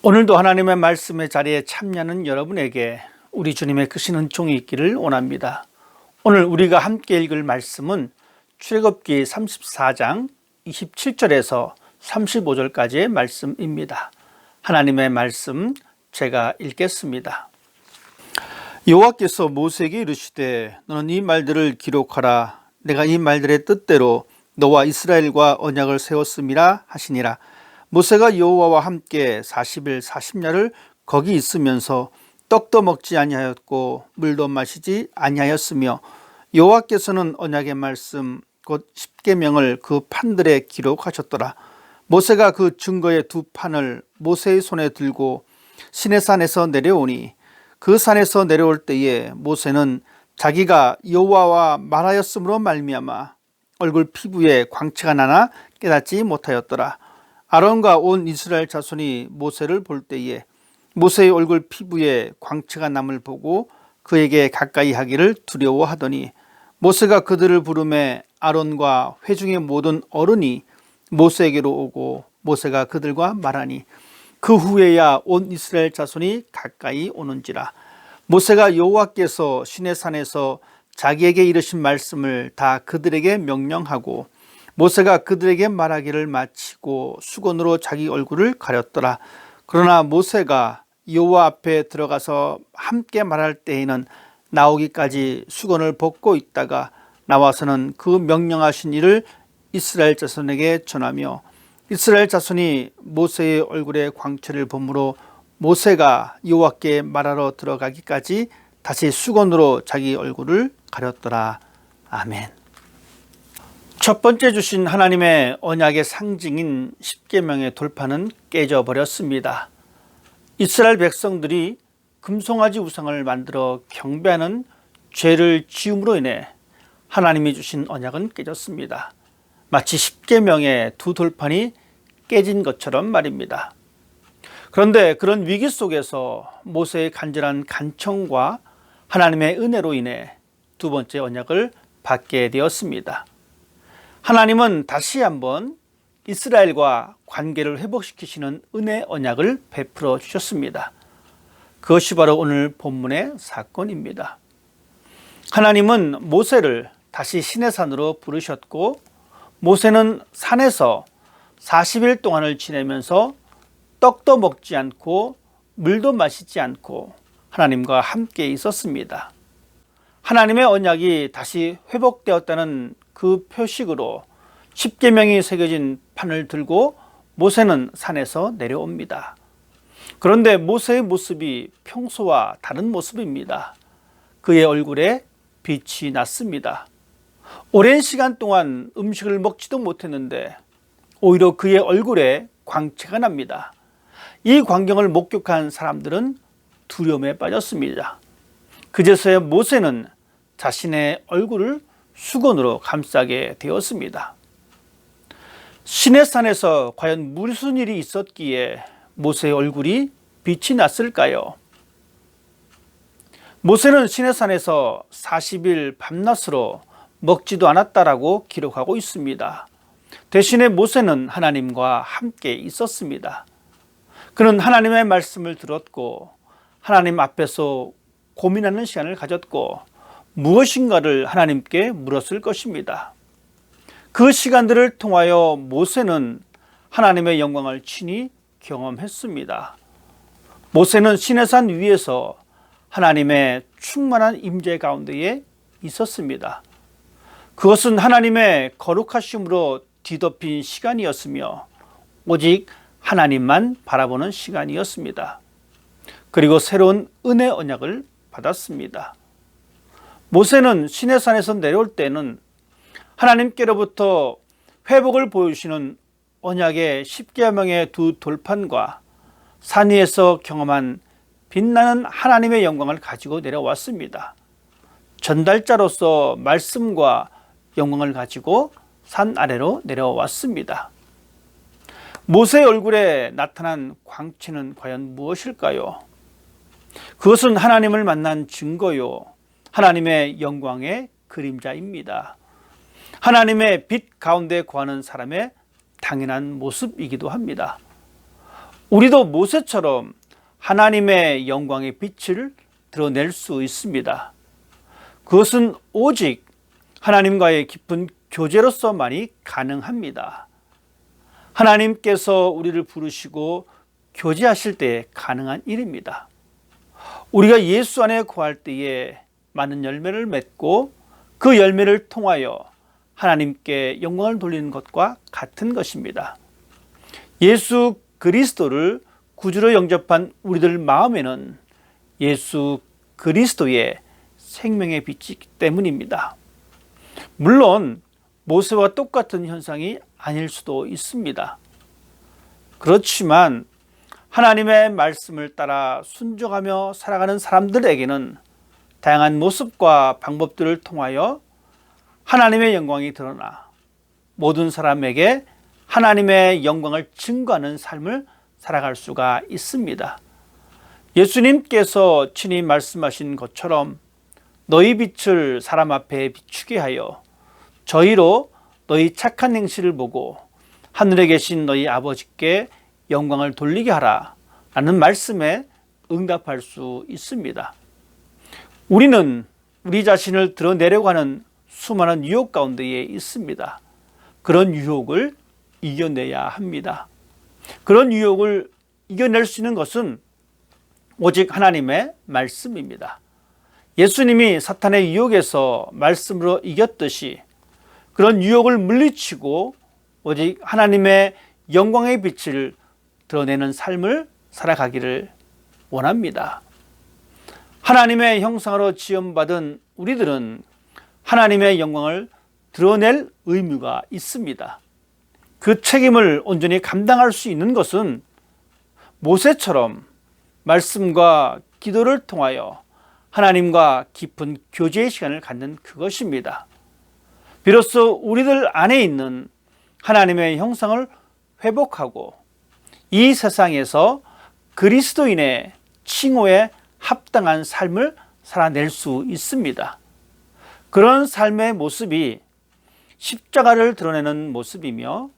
오늘도 하나님의 말씀의 자리에 참여하는 여러분에게 우리 주님의 크신 은총이 있기를 원합니다. 오늘 우리가 함께 읽을 말씀은 출애굽기 34장 27절에서 35절까지의 말씀입니다. 하나님의 말씀 제가 읽겠습니다. 여호와께서 모세에게 이르시되 너는 이 말들을 기록하라. 내가 이 말들의 뜻대로 너와 이스라엘과 언약을 세웠음이라 하시니라. 모세가 여호와와 함께 40일 40야를 거기 있으면서 떡도 먹지 아니하였고 물도 마시지 아니하였으며 여호와께서는 언약의 말씀 곧 십계명을 그 판들에 기록하셨더라. 모세가 그 증거의 두 판을 모세의 손에 들고 시내산에서 내려오니 그 산에서 내려올 때에 모세는 자기가 여호와와 말하였으므로 말미암아 얼굴 피부에 광채가 나나 깨닫지 못하였더라. 아론과 온 이스라엘 자손이 모세를 볼 때에 모세의 얼굴 피부에 광채가 남을 보고 그에게 가까이 하기를 두려워하더니 모세가 그들을 부르매 아론과 회중의 모든 어른이 모세에게로 오고 모세가 그들과 말하니 그 후에야 온 이스라엘 자손이 가까이 오는지라. 모세가 여호와께서 시내산에서 자기에게 이르신 말씀을 다 그들에게 명령하고 모세가 그들에게 말하기를 마치고 수건으로 자기 얼굴을 가렸더라. 그러나 모세가 여호와 앞에 들어가서 함께 말할 때에는 나오기까지 수건을 벗고 있다가 나와서는 그 명령하신 일을 이스라엘 자손에게 전하며 이스라엘 자손이 모세의 얼굴에 광채를 보므로 모세가 여호와께 말하러 들어가기까지 다시 수건으로 자기 얼굴을 가렸더라. 아멘. 첫 번째 주신 하나님의 언약의 상징인 십계명의 돌판은 깨져버렸습니다. 이스라엘 백성들이 금송아지 우상을 만들어 경배하는 죄를 지음으로 인해 하나님이 주신 언약은 깨졌습니다. 마치 십계명의 두 돌판이 깨진 것처럼 말입니다. 그런데 그런 위기 속에서 모세의 간절한 간청과 하나님의 은혜로 인해 두 번째 언약을 받게 되었습니다. 하나님은 다시 한번 이스라엘과 관계를 회복시키시는 은혜 언약을 베풀어 주셨습니다. 그것이 바로 오늘 본문의 사건입니다. 하나님은 모세를 다시 시내산으로 부르셨고 모세는 산에서 40일 동안을 지내면서 떡도 먹지 않고 물도 마시지 않고 하나님과 함께 있었습니다. 하나님의 언약이 다시 회복되었다는 그 표식으로 십계명이 새겨진 판을 들고 모세는 산에서 내려옵니다. 그런데 모세의 모습이 평소와 다른 모습입니다. 그의 얼굴에 빛이 났습니다. 오랜 시간 동안 음식을 먹지도 못했는데 오히려 그의 얼굴에 광채가 납니다. 이 광경을 목격한 사람들은 두려움에 빠졌습니다. 그제서야 모세는 자신의 얼굴을 수건으로 감싸게 되었습니다. 시내산에서 과연 무슨 일이 있었기에 모세의 얼굴이 빛이 났을까요? 모세는 시내산에서 40일 밤낮으로 먹지도 않았다라고 기록하고 있습니다. 대신에 모세는 하나님과 함께 있었습니다. 그는 하나님의 말씀을 들었고 하나님 앞에서 고민하는 시간을 가졌고 무엇인가를 하나님께 물었을 것입니다. 그 시간들을 통하여 모세는 하나님의 영광을 친히 경험했습니다. 모세는 시내산 위에서 하나님의 충만한 임재 가운데에 있었습니다. 그것은 하나님의 거룩하심으로 뒤덮인 시간이었으며 오직 하나님만 바라보는 시간이었습니다. 그리고 새로운 은혜 언약을 받았습니다. 모세는 시내산에서 내려올 때는 하나님께로부터 회복을 보여주시는 언약의 십계명의 두 돌판과 산 위에서 경험한 빛나는 하나님의 영광을 가지고 내려왔습니다. 전달자로서 말씀과 영광을 가지고 산 아래로 내려왔습니다. 모세의 얼굴에 나타난 광채는 과연 무엇일까요? 그것은 하나님을 만난 증거요, 하나님의 영광의 그림자입니다. 하나님의 빛 가운데 거하는 사람의 당연한 모습이기도 합니다. 우리도 모세처럼 하나님의 영광의 빛을 드러낼 수 있습니다. 그것은 오직 하나님과의 깊은 교제로서만이 가능합니다. 하나님께서 우리를 부르시고 교제하실 때 가능한 일입니다. 우리가 예수 안에 거할 때에 많은 열매를 맺고 그 열매를 통하여 하나님께 영광을 돌리는 것과 같은 것입니다. 예수 그리스도를 구주로 영접한 우리들 마음에는 예수 그리스도의 생명의 빛이 있기 때문입니다. 물론 모세와 똑같은 현상이 아닐 수도 있습니다. 그렇지만 하나님의 말씀을 따라 순종하며 살아가는 사람들에게는 다양한 모습과 방법들을 통하여 하나님의 영광이 드러나 모든 사람에게 하나님의 영광을 증거하는 삶을 살아갈 수가 있습니다. 예수님께서 친히 말씀하신 것처럼 너희 빛을 사람 앞에 비추게 하여 저희로 너희 착한 행실을 보고 하늘에 계신 너희 아버지께 영광을 돌리게 하라 라는 말씀에 응답할 수 있습니다. 우리는 우리 자신을 드러내려고 하는 수많은 유혹 가운데에 있습니다. 그런 유혹을 이겨내야 합니다. 그런 유혹을 이겨낼 수 있는 것은 오직 하나님의 말씀입니다. 예수님이 사탄의 유혹에서 말씀으로 이겼듯이 그런 유혹을 물리치고 오직 하나님의 영광의 빛을 드러내는 삶을 살아가기를 원합니다. 하나님의 형상으로 지음받은 우리들은 하나님의 영광을 드러낼 의무가 있습니다. 그 책임을 온전히 감당할 수 있는 것은 모세처럼 말씀과 기도를 통하여 하나님과 깊은 교제의 시간을 갖는 그것입니다. 비로소 우리들 안에 있는 하나님의 형상을 회복하고 이 세상에서 그리스도인의 칭호에 합당한 삶을 살아낼 수 있습니다. 그런 삶의 모습이 십자가를 드러내는 모습이며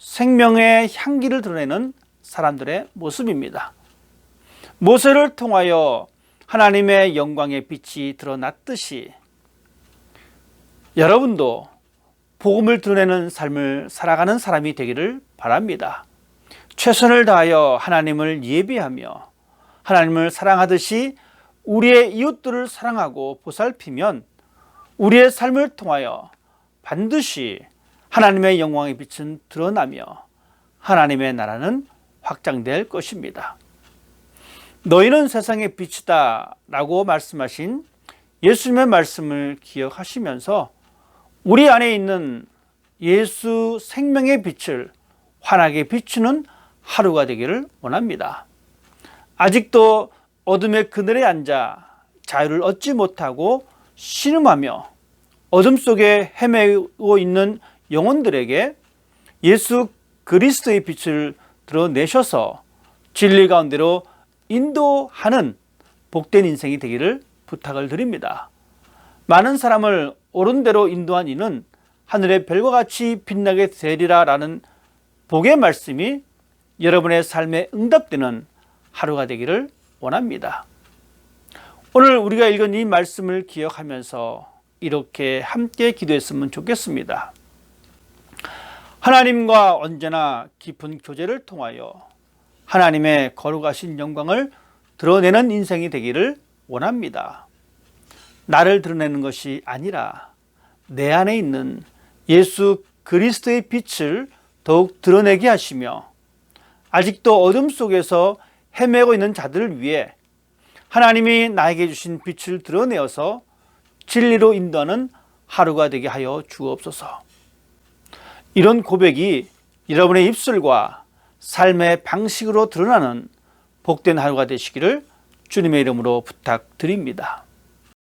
생명의 향기를 드러내는 사람들의 모습입니다. 모세를 통하여 하나님의 영광의 빛이 드러났듯이 여러분도 복음을 드러내는 삶을 살아가는 사람이 되기를 바랍니다. 최선을 다하여 하나님을 예비하며 하나님을 사랑하듯이 우리의 이웃들을 사랑하고 보살피면 우리의 삶을 통하여 반드시 하나님의 영광의 빛은 드러나며 하나님의 나라는 확장될 것입니다. 너희는 세상의 빛이다 라고 말씀하신 예수님의 말씀을 기억하시면서 우리 안에 있는 예수 생명의 빛을 환하게 비추는 하루가 되기를 원합니다. 아직도 어둠의 그늘에 앉아 자유를 얻지 못하고 신음하며 어둠 속에 헤매고 있는 영혼들에게 예수 그리스도의 빛을 드러내셔서 진리 가운데로 인도하는 복된 인생이 되기를 부탁을 드립니다. 많은 사람을 옳은 대로 인도한 이는 하늘의 별과 같이 빛나게 되리라 라는 복의 말씀이 여러분의 삶에 응답되는 하루가 되기를 원합니다. 오늘 우리가 읽은 이 말씀을 기억하면서 이렇게 함께 기도했으면 좋겠습니다. 하나님과 언제나 깊은 교제를 통하여 하나님의 거룩하신 영광을 드러내는 인생이 되기를 원합니다. 나를 드러내는 것이 아니라 내 안에 있는 예수 그리스도의 빛을 더욱 드러내게 하시며 아직도 어둠 속에서 헤매고 있는 자들을 위해 하나님이 나에게 주신 빛을 드러내어서 진리로 인도하는 하루가 되게 하여 주옵소서. 이런 고백이 여러분의 입술과 삶의 방식으로 드러나는 복된 하루가 되시기를 주님의 이름으로 부탁드립니다.